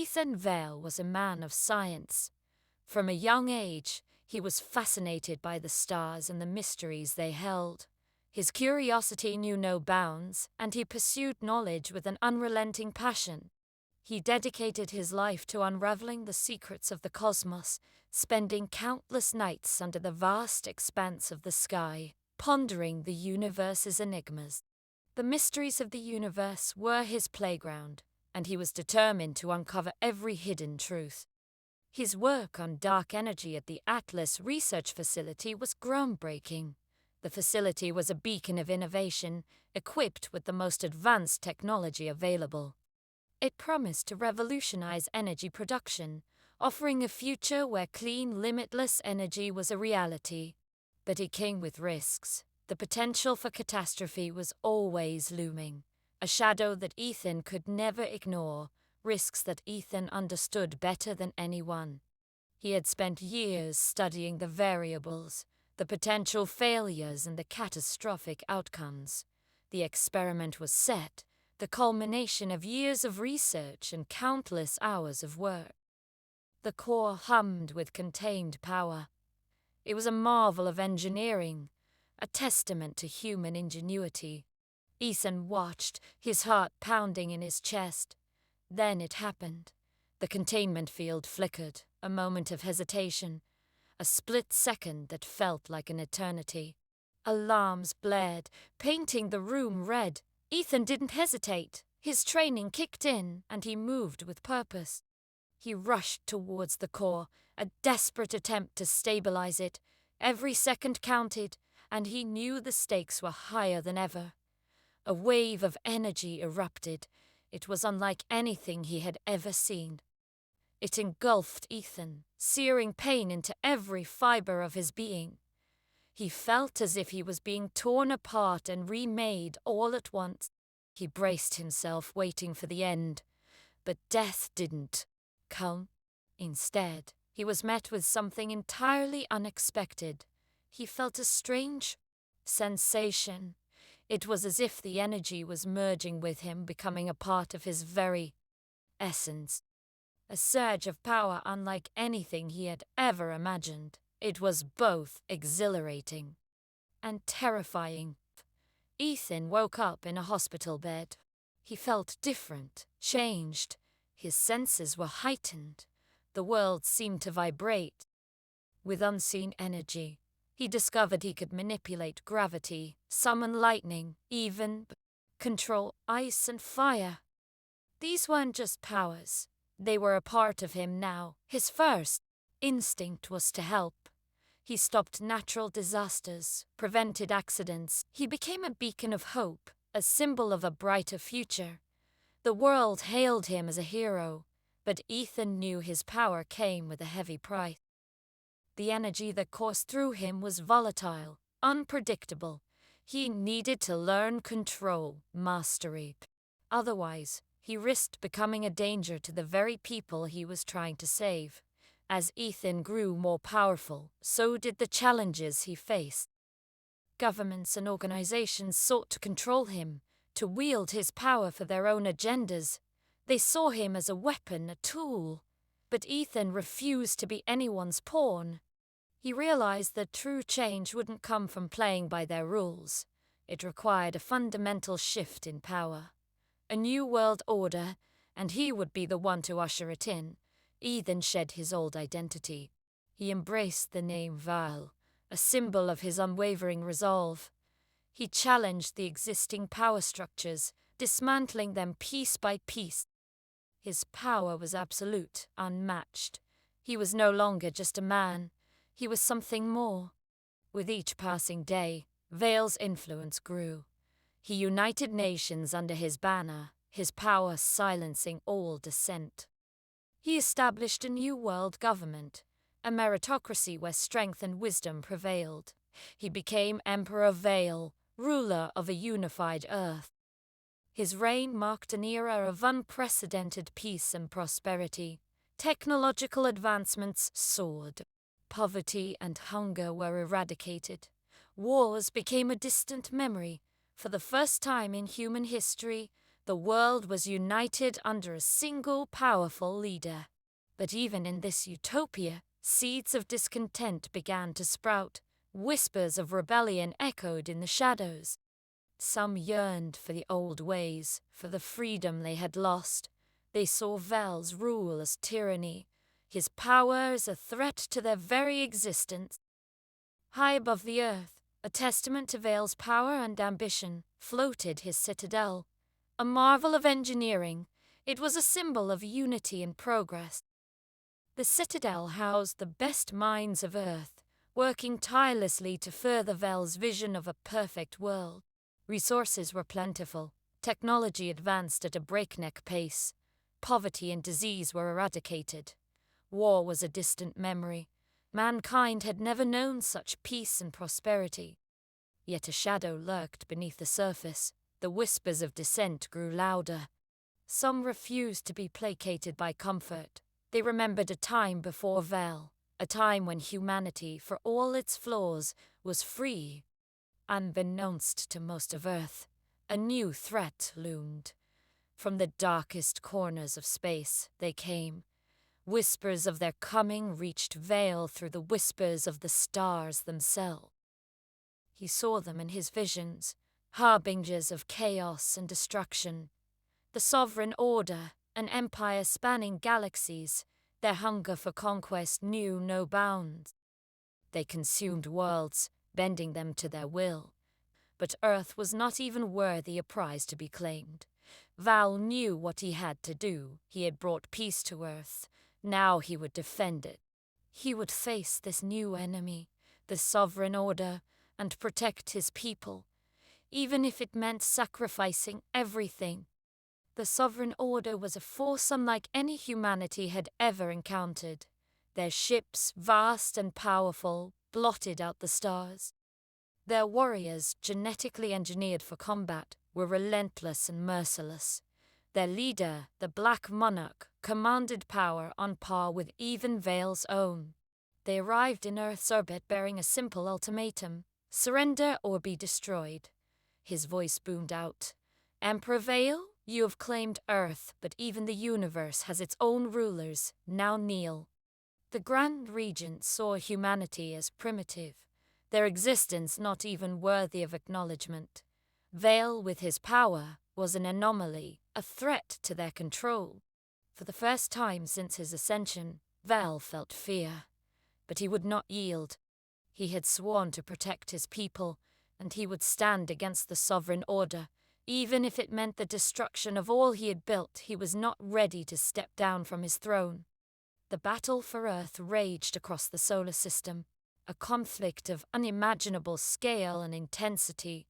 Ethan Vale was a man of science. From a young age, he was fascinated by the stars and the mysteries they held. His curiosity knew no bounds, and he pursued knowledge with an unrelenting passion. He dedicated his life to unraveling the secrets of the cosmos, spending countless nights under the vast expanse of the sky, pondering the universe's enigmas. The mysteries of the universe were his playground, and he was determined to uncover every hidden truth. His work on dark energy at the Atlas Research Facility was groundbreaking. The facility was a beacon of innovation, equipped with the most advanced technology available. It promised to revolutionize energy production, offering a future where clean, limitless energy was a reality. But it came with risks. The potential for catastrophe was always looming, a shadow that Ethan could never ignore, risks that Ethan understood better than anyone. He had spent years studying the variables, the potential failures and the catastrophic outcomes. The experiment was set, the culmination of years of research and countless hours of work. The core hummed with contained power. It was a marvel of engineering, a testament to human ingenuity. Ethan watched, his heart pounding in his chest. Then it happened. The containment field flickered, a moment of hesitation, a split second that felt like an eternity. Alarms blared, painting the room red. Ethan didn't hesitate. His training kicked in, and he moved with purpose. He rushed towards the core, a desperate attempt to stabilize it. Every second counted, and he knew the stakes were higher than ever. A wave of energy erupted. It was unlike anything he had ever seen. It engulfed Ethan, searing pain into every fiber of his being. He felt as if he was being torn apart and remade all at once. He braced himself, waiting for the end. But death didn't come. Instead, he was met with something entirely unexpected. He felt a strange sensation. It was as if the energy was merging with him, becoming a part of his very essence. A surge of power unlike anything he had ever imagined. It was both exhilarating and terrifying. Ethan woke up in a hospital bed. He felt different, changed. His senses were heightened. The world seemed to vibrate with unseen energy. He discovered he could manipulate gravity, summon lightning, even control ice and fire. These weren't just powers. They were a part of him now. His first instinct was to help. He stopped natural disasters, prevented accidents. He became a beacon of hope, a symbol of a brighter future. The world hailed him as a hero, but Ethan knew his power came with a heavy price. The energy that coursed through him was volatile, unpredictable. He needed to learn control, mastery. Otherwise, he risked becoming a danger to the very people he was trying to save. As Ethan grew more powerful, so did the challenges he faced. Governments and organizations sought to control him, to wield his power for their own agendas. They saw him as a weapon, a tool. But Ethan refused to be anyone's pawn. He realized that true change wouldn't come from playing by their rules. It required a fundamental shift in power. A new world order, and he would be the one to usher it in. Ethan shed his old identity. He embraced the name Vale, a symbol of his unwavering resolve. He challenged the existing power structures, dismantling them piece by piece. His power was absolute, unmatched. He was no longer just a man. He was something more. With each passing day, Vale's influence grew. He united nations under his banner, his power silencing all dissent. He established a new world government, a meritocracy where strength and wisdom prevailed. He became Emperor Vale, ruler of a unified Earth. His reign marked an era of unprecedented peace and prosperity. Technological advancements soared. Poverty and hunger were eradicated. Wars became a distant memory. For the first time in human history, The world was united under a single powerful leader. But even in this utopia, seeds of discontent began to sprout. Whispers of rebellion echoed in the shadows. Some yearned for the old ways, for the freedom they had lost. They saw Val's rule as tyranny, his power as a threat to their very existence. High above the earth, a testament to Vale's power and ambition, floated his citadel. A marvel of engineering, it was a symbol of unity and progress. The citadel housed the best minds of Earth, working tirelessly to further Vale's vision of a perfect world. Resources were plentiful, technology advanced at a breakneck pace, poverty and disease were eradicated. War was a distant memory. Mankind had never known such peace and prosperity. Yet a shadow lurked beneath the surface. The whispers of dissent grew louder. Some refused to be placated by comfort. They remembered a time before Vale, a time when humanity, for all its flaws, was free. Unbeknownst to most of Earth, a new threat loomed. From the darkest corners of space they came. Whispers of their coming reached Vale through the whispers of the stars themselves. He saw them in his visions, harbingers of chaos and destruction. The Sovereign Order, an empire spanning galaxies, their hunger for conquest knew no bounds. They consumed worlds, bending them to their will. But Earth was not even worthy a prize to be claimed. Val knew what he had to do. He had brought peace to Earth. Now he would defend it. He would face this new enemy, the Sovereign Order, and protect his people, even if it meant sacrificing everything. The Sovereign Order was a force unlike any humanity had ever encountered. Their ships, vast and powerful, blotted out the stars. Their warriors, genetically engineered for combat, were relentless and merciless. Their leader, the Black Monarch, commanded power on par with even Vale's own. They arrived in Earth's orbit bearing a simple ultimatum: surrender or be destroyed. His voice boomed out. Emperor Vale, you have claimed Earth, but even the universe has its own rulers. Now kneel. The Grand Regent saw humanity as primitive, their existence not even worthy of acknowledgement. Vale, with his power, was an anomaly, a threat to their control. For the first time since his ascension, Vale felt fear. But he would not yield. He had sworn to protect his people, and he would stand against the Sovereign Order. Even if it meant the destruction of all he had built, he was not ready to step down from his throne. The battle for Earth raged across the solar system, a conflict of unimaginable scale and intensity.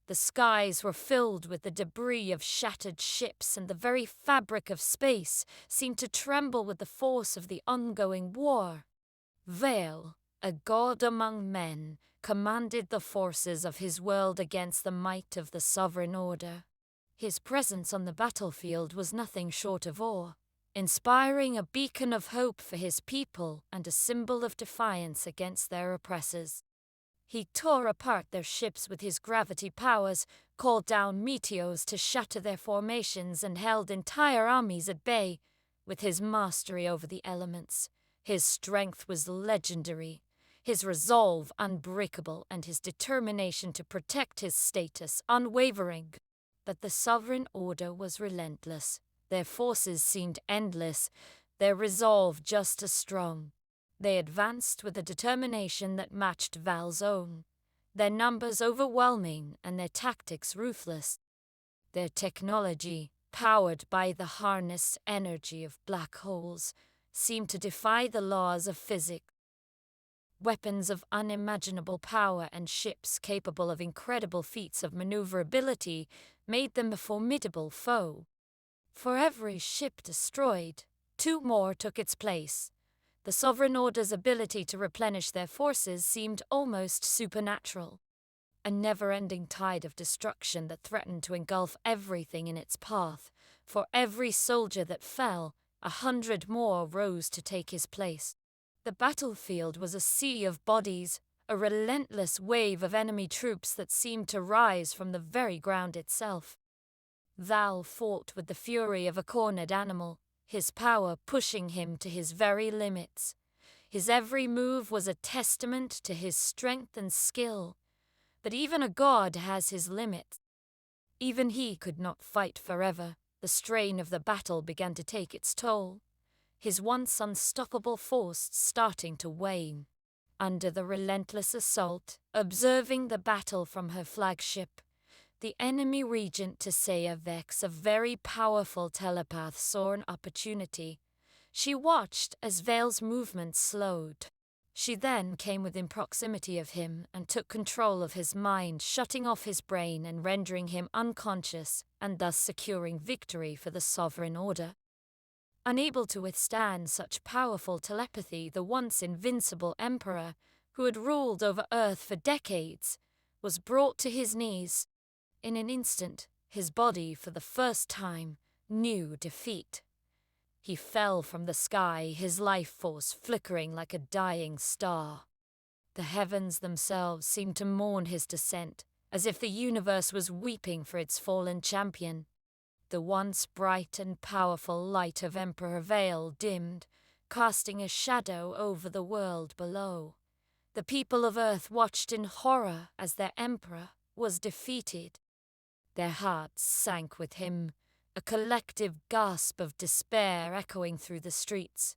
The skies were filled with the debris of shattered ships, and the very fabric of space seemed to tremble with the force of the ongoing war. Vale, a god among men, commanded the forces of his world against the might of the Sovereign Order. His presence on the battlefield was nothing short of awe, inspiring a beacon of hope for his people and a symbol of defiance against their oppressors. He tore apart their ships with his gravity powers, called down meteors to shatter their formations, and held entire armies at bay. With his mastery over the elements, his strength was legendary, his resolve unbreakable, and his determination to protect his status unwavering. But the Sovereign Order was relentless. Their forces seemed endless, their resolve just as strong. They advanced with a determination that matched Val's own, their numbers overwhelming and their tactics ruthless. Their technology, powered by the harnessed energy of black holes, seemed to defy the laws of physics. Weapons of unimaginable power and ships capable of incredible feats of maneuverability made them a formidable foe. For every ship destroyed, 2 more took its place. The Sovereign Order's ability to replenish their forces seemed almost supernatural. A never-ending tide of destruction that threatened to engulf everything in its path. For every soldier that fell, 100 more rose to take his place. The battlefield was a sea of bodies, a relentless wave of enemy troops that seemed to rise from the very ground itself. Vale fought with the fury of a cornered animal, his power pushing him to his very limits. His every move was a testament to his strength and skill. But even a god has his limits. Even he could not fight forever. The strain of the battle began to take its toll, his once unstoppable force starting to wane. Under the relentless assault, observing the battle from her flagship, the enemy regent Tisea Vex, a very powerful telepath, saw an opportunity. She watched as Vale's movements slowed. She then came within proximity of him and took control of his mind, shutting off his brain and rendering him unconscious, and thus securing victory for the Sovereign Order. Unable to withstand such powerful telepathy, the once invincible Emperor, who had ruled over Earth for decades, was brought to his knees. In an instant, his body, for the first time, knew defeat. He fell from the sky, his life force flickering like a dying star. The heavens themselves seemed to mourn his descent, as if the universe was weeping for its fallen champion. The once bright and powerful light of Emperor Vale dimmed, casting a shadow over the world below. The people of Earth watched in horror as their emperor was defeated. Their hearts sank with him, a collective gasp of despair echoing through the streets.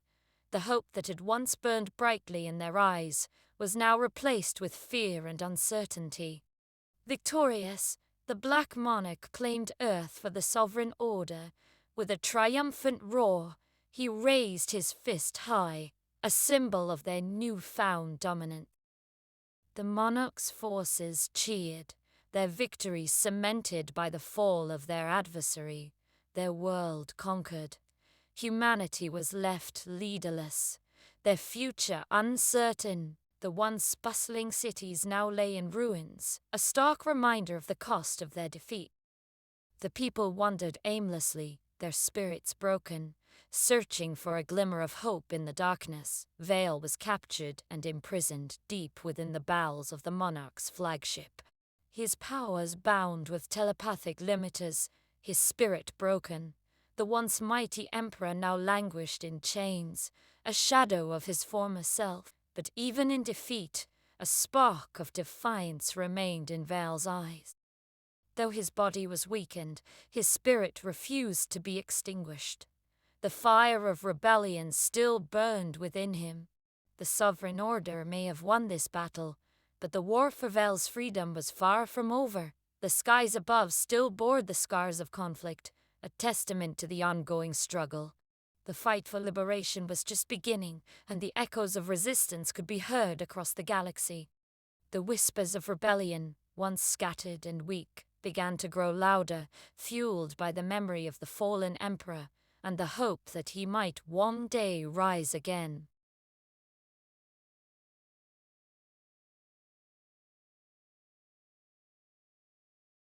The hope that had once burned brightly in their eyes was now replaced with fear and uncertainty. Victorious, the Black Monarch claimed Earth for the Sovereign Order. With a triumphant roar, he raised his fist high, a symbol of their newfound dominance. The monarch's forces cheered, their victory cemented by the fall of their adversary, their world conquered. Humanity was left leaderless, their future uncertain. The once bustling cities now lay in ruins, a stark reminder of the cost of their defeat. The people wandered aimlessly, their spirits broken, searching for a glimmer of hope in the darkness. Vale was captured and imprisoned deep within the bowels of the monarch's flagship. His powers bound with telepathic limiters, his spirit broken. The once mighty emperor now languished in chains, a shadow of his former self. But even in defeat, a spark of defiance remained in Vale's eyes. Though his body was weakened, his spirit refused to be extinguished. The fire of rebellion still burned within him. The Sovereign Order may have won this battle, but the war for Vale's freedom was far from over. The skies above still bore the scars of conflict, a testament to the ongoing struggle. The fight for liberation was just beginning, and the echoes of resistance could be heard across the galaxy. The whispers of rebellion, once scattered and weak, began to grow louder, fueled by the memory of the fallen emperor and the hope that he might one day rise again.